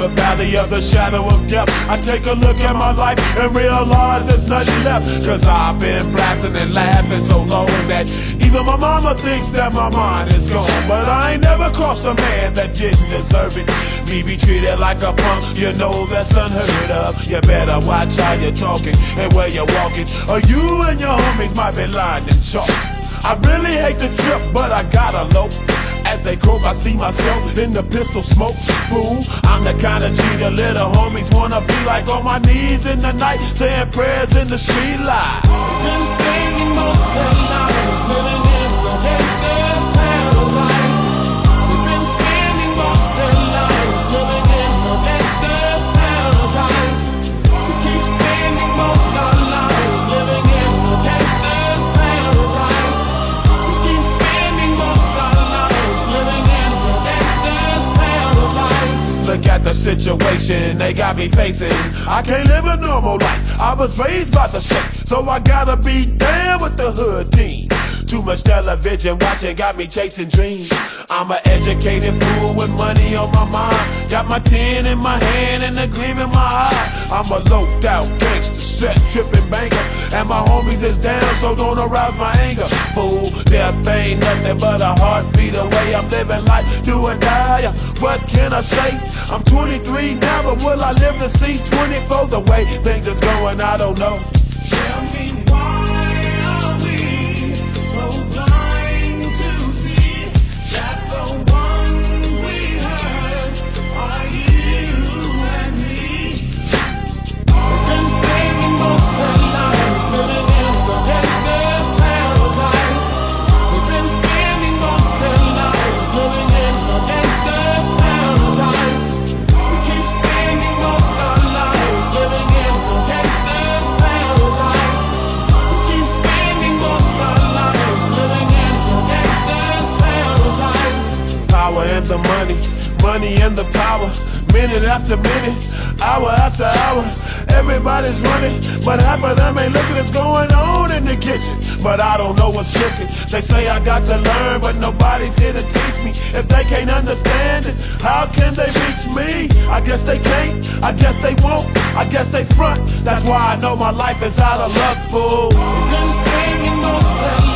the valley of the shadow of death, I take a look at my life and realize there's nothing left. Cause I've been blasting and laughing so long that even my mama thinks that my mind is gone. But I ain't never crossed a man that didn't deserve it. Me be treated like a punk, you know that's unheard of. You better watch how you're talking and where you're walking, or you and your homies might be lying in chalk. I really hate the trip, but I gotta low. As they croak, I see myself in the pistol smoke. Fool, I'm the kind of G the little homies wanna be like, on my knees in the night, saying prayers in the street light. Been spending most of the night living in the gangsta's paradise. We've been spending most of the night living in the gangsta's paradise. We keep spending most of our lives living in the gangsta's paradise. We keep spending most of our lives living in the gangsta's paradise. Look at the situation they got me facing. I can't live a normal life. I was raised by the state, so I gotta be down with the hood team. Too much television watching got me chasing dreams. I'm an educated fool with money on my mind. Got my 10 in my hand and a gleam in my eye. I'm a loped out gangster, set tripping banker, and my homies is down, so don't arouse my anger. Fool, death ain't nothing but a heartbeat away. I'm living life, do or die. What can I say? I'm 23 now, but will I live to see 24? The way things is going, I don't know. Tell me why are we so blind to see that the ones we heard are you and me? We've been spending most of our lives living in the gangsta's paradise. We've been spending most of our lives living in the gangsta's paradise. We keep spending most of our lives living in the gangsta's paradise. We keep spending most of our lives living in the gangsta's paradise. Power and the money, money and the power. Minute after minute, hour after hour, everybody's running, but half of them ain't looking what's going on in the kitchen. But I don't know what's cooking. They say I got to learn, but nobody's here to teach me. If they can't understand it, how can they reach me? I guess they can't, I guess they won't, I guess they front. That's why I know my life is out of luck, fool. We've been spending most of